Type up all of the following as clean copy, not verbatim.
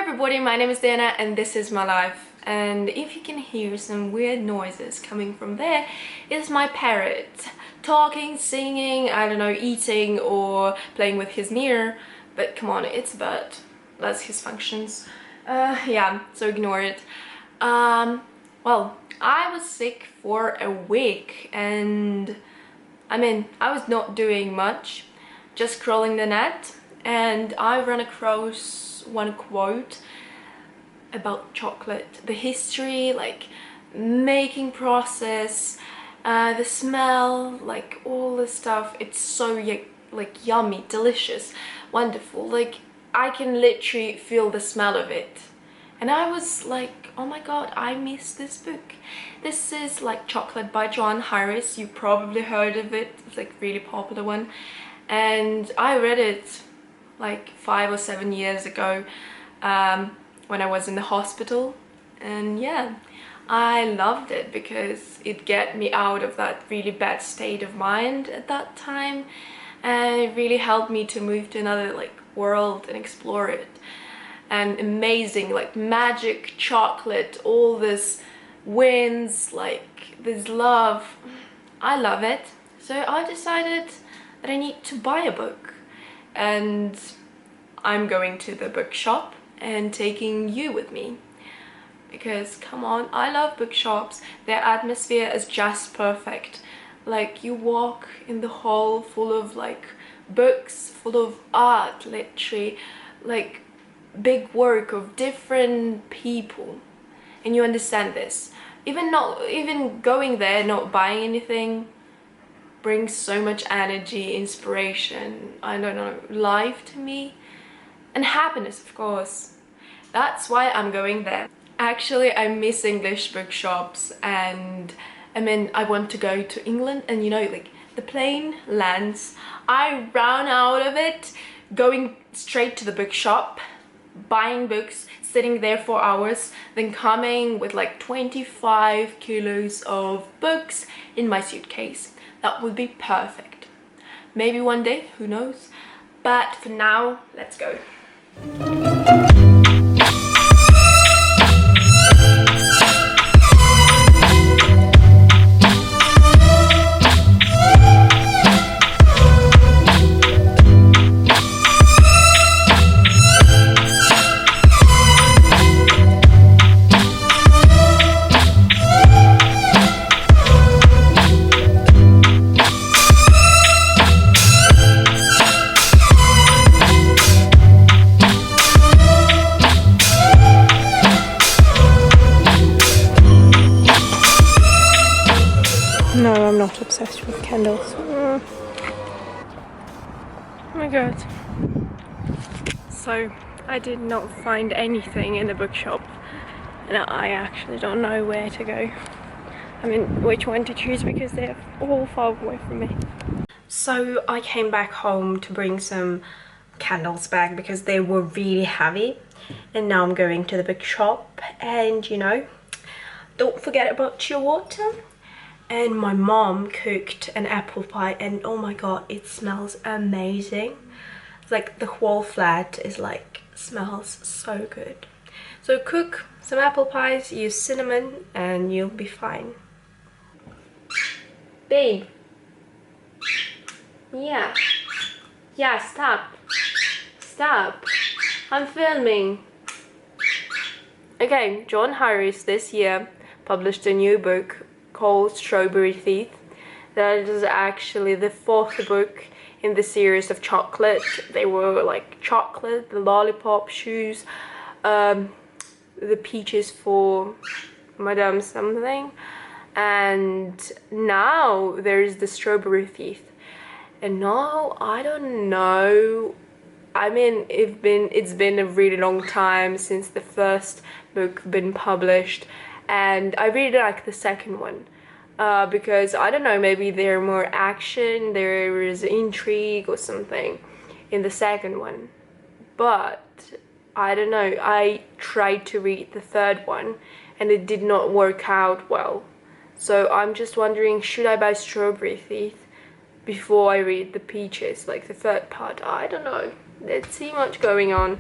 everybody, my name is Dana and this is my life. And if you can hear some weird noises coming from there, it's my parrot talking, singing, I don't know, eating or playing with his mirror. But come on, it's a bird. That's his functions. Yeah, so ignore it. Well, I was sick for a week and I was not doing much, just scrolling the net, and I ran across one quote about chocolate, the history, like making process, the smell, like all the stuff. It's so like yummy, delicious, wonderful. Like I can literally feel the smell of it. And I was like, oh my god, I missed this book. This is like Chocolat by Joan Harris. You probably heard of it. It's like a really popular one. And I read it like 5 or 7 years ago when I was in the hospital. And yeah, I loved it because it got me out of that really bad state of mind at that time. And it really helped me to move to another like world and explore it. And amazing, like magic chocolate, all this winds, like this love. I love it. So I decided that I need to buy a book, and I'm going to the bookshop and taking you with me because come on, I love bookshops. Their atmosphere is just perfect. Like you walk in the hall full of like books, full of art, literally, like big work of different people, and you understand this. Even going there, not buying anything, brings so much energy, inspiration, I don't know, life to me, and happiness, of course. That's why I'm going there. Actually, I miss English bookshops, and I want to go to England, and you know, like the plane lands, I run out of it, going straight to the bookshop, buying books, sitting there for hours, then coming with like 25 kilos of books in my suitcase. That would be perfect. Maybe one day, who knows? But for now, let's go. No, I'm not obsessed with candles. Oh my god. So, I did not find anything in the bookshop, and I actually don't know where to go. Which one to choose because they're all far away from me. So, I came back home to bring some candles back because they were really heavy, and now I'm going to the bookshop, and you know, don't forget about your water. And my mom cooked an apple pie, and oh my god, it smells amazing. It's like the whole flat is like, smells so good. So cook some apple pies, use cinnamon, and you'll be fine. Babe. Yeah. Yeah, stop. Stop. I'm filming. Okay, Joan Harris this year published a new book called Strawberry Thief. That is actually the 4th book in the series of Chocolate. They were like chocolate, the lollipop shoes, the peaches for Madame something, and now there's the Strawberry Thief. And now I don't know, it's been a really long time since the first book been published, and I really like the second one because I don't know, maybe there's more action, there is intrigue or something in the second one. But I don't know, I tried to read the third one and it did not work out well. So I'm just wondering, should I buy Strawberry Thief before I read the peaches, like the third part? I don't know, there's too much going on.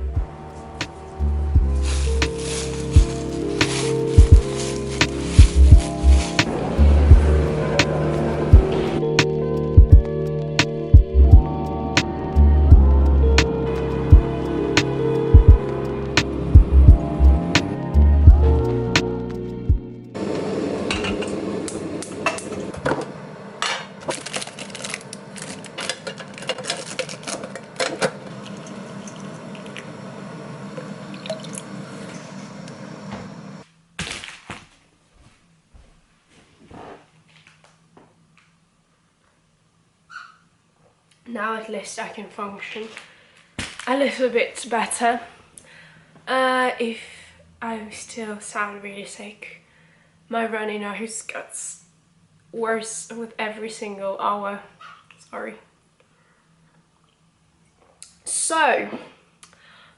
now at least I can function a little bit better. If I still sound really sick, my runny nose gets worse with every single hour. Sorry. So,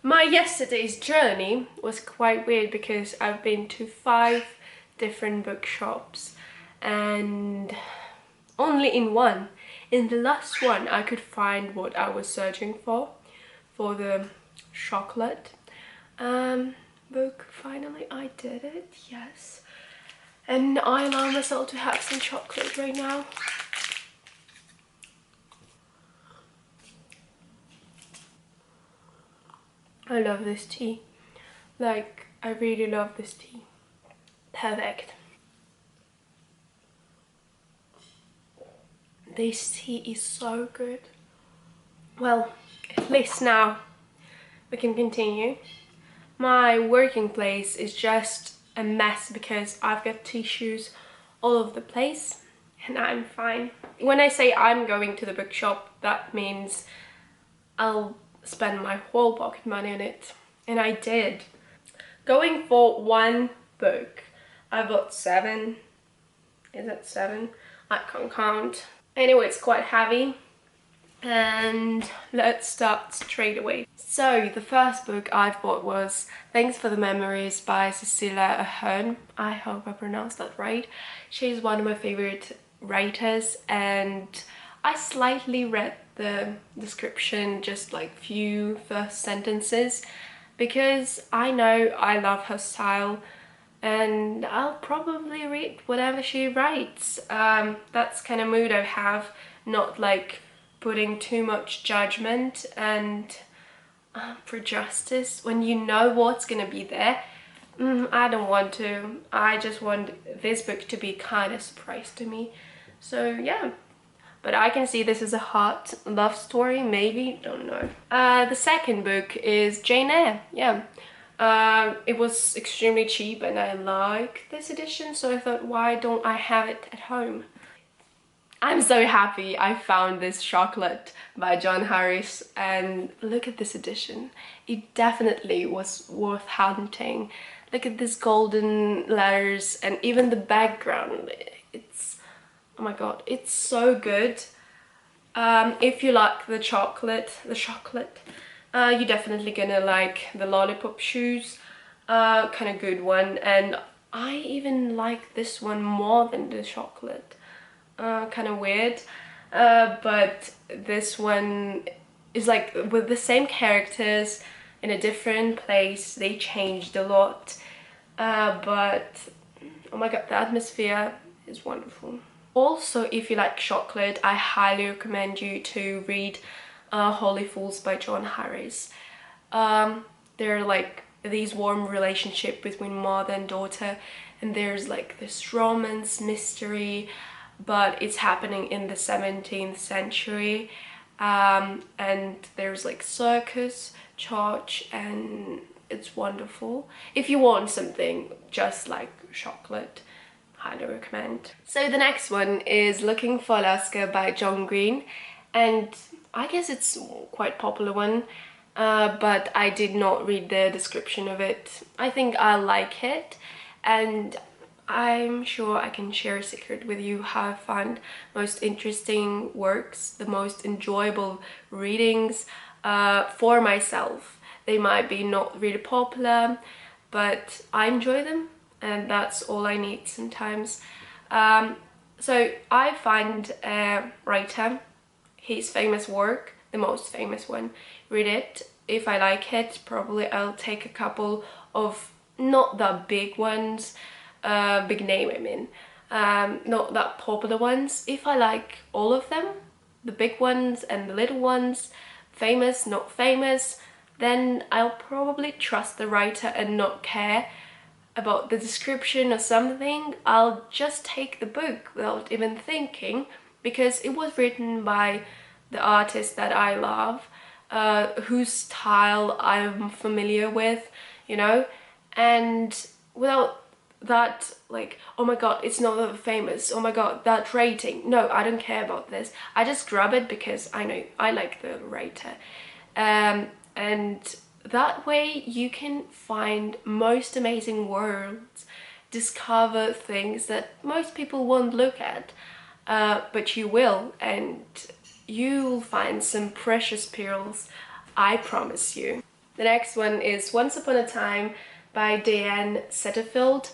my yesterday's journey was quite weird because I've been to 5 different bookshops and only in the last one I could find what I was searching for the Chocolat book. Finally I did it, yes. And I allow myself to have some chocolate right now. I love this tea. Like, I really love this tea. Perfect. This tea is so good. Well, at least now we can continue. My working place is just a mess because I've got tissues all over the place and I'm fine. When I say I'm going to the bookshop, that means I'll spend my whole pocket money on it. And I did. Going for one book, I bought 7. Is that 7? I can't count. Anyway, it's quite heavy. And let's start straight away. So the first book I've bought was Thanks for the Memories by Cecilia Ahern. I hope I pronounced that right. She's one of my favorite writers and I slightly read the description, just like few first sentences, because I know I love her style and I'll probably read whatever she writes. That's kind of mood I have, not like putting too much judgment and for justice when you know what's gonna be there. I don't want to. I just want this book to be kind of surprise to me. So yeah. But I can see this is a hot love story, maybe, don't know. The second book is Jane Eyre, yeah. It was extremely cheap and I like this edition, so I thought, why don't I have it at home? I'm so happy I found this Chocolat by John Harris and look at this edition. It definitely was worth hunting. Look at this golden letters and even the background. It's, oh my god, it's so good. If you like the chocolate, you're definitely gonna like the lollipop shoes. Kind of good one, and I even like this one more than the chocolate. Kind of weird, but this one is like with the same characters in a different place. They changed a lot, but oh my god, the atmosphere is wonderful. Also, if you like chocolate, I highly recommend you to read Holy Fools by John Harris. They're like these warm relationship between mother and daughter, and there's like this romance mystery, but it's happening in the 17th century, and there's like circus, church, and it's wonderful. If you want something just like chocolate, highly recommend. So the next one is Looking for Alaska by John Green, and I guess it's quite popular one, but I did not read the description of it. I think I'll like it, and I'm sure I can share a secret with you how I find most interesting works, the most enjoyable readings for myself. They might be not really popular, but I enjoy them, and that's all I need sometimes. So I find a writer, his famous work, the most famous one, read it. If I like it, probably I'll take a couple of not that big ones, big name I mean, not that popular ones. If I like all of them, the big ones and the little ones, famous, not famous, then I'll probably trust the writer and not care about the description or something. I'll just take the book without even thinking, because it was written by the artist that I love, whose style I'm familiar with, you know, and without that, like, oh my god, it's not that famous, oh my god, that rating. No, I don't care about this. I just grab it because I know I like the writer. And that way you can find most amazing worlds, discover things that most people won't look at, but you will, and you'll find some precious pearls, I promise you. The next one is Once Upon a Time by Dan Satterfield,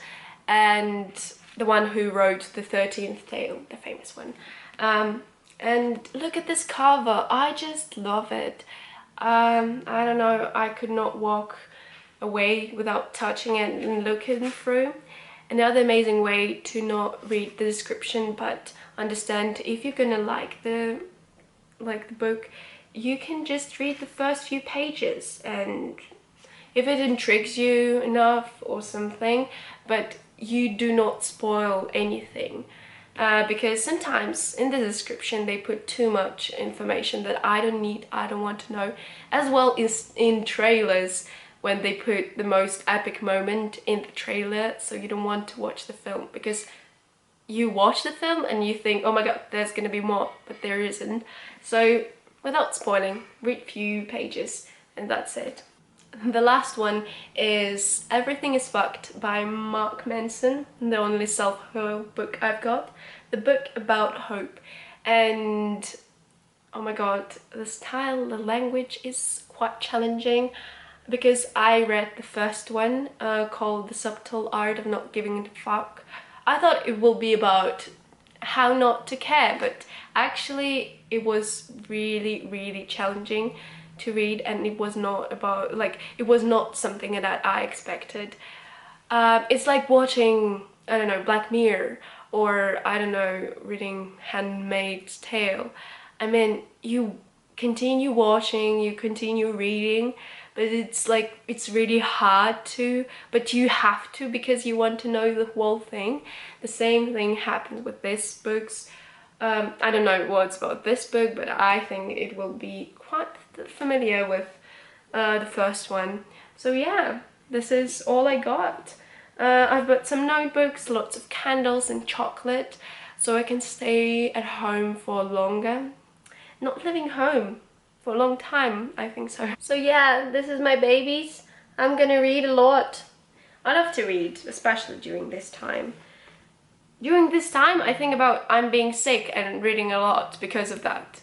and the one who wrote The 13th Tale, the famous one. And look at this cover, I just love it. I don't know, I could not walk away without touching it and looking through. Another amazing way to not read the description but understand if you're gonna like the book, you can just read the first few pages, and if it intrigues you enough or something, but you do not spoil anything. Because sometimes in the description they put too much information that I don't need, I don't want to know. As well as in trailers, when they put the most epic moment in the trailer, so you don't want to watch the film because you watch the film and you think, oh my god, there's gonna be more, but there isn't. So without spoiling, read a few pages and that's it. The last one is Everything is Fucked by Mark Manson, the only self-help book I've got. The book about hope. And oh my god, the style, the language is quite challenging, because I read the first one called The Subtle Art of Not Giving a Fuck. I thought it will be about how not to care, but actually it was really challenging to read, and it was not about, like, it was not something that I expected. It's like watching, I don't know, Black Mirror, or I don't know, reading Handmaid's Tale. I mean, you continue watching, you continue reading, but it's like, it's really hard to, but you have to because you want to know the whole thing. The same thing happens with these books. I don't know what's about this book, but I think it will be quite familiar with the first one. So yeah, this is all I got. I've got some notebooks, lots of candles and chocolate, so I can stay at home for longer. Not living home for a long time, I think so. So yeah, this is my babies. I'm gonna read a lot. I love to read, especially during this time. During this time, I think about I'm being sick and reading a lot because of that.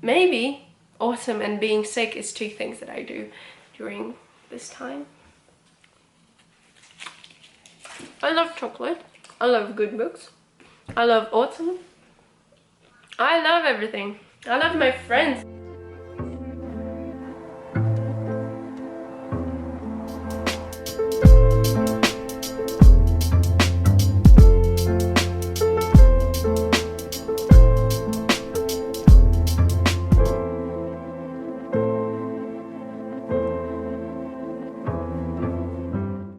Maybe autumn and being sick is two things that I do during this time. I love chocolate. I love good books. I love autumn. I love everything. I love my friends.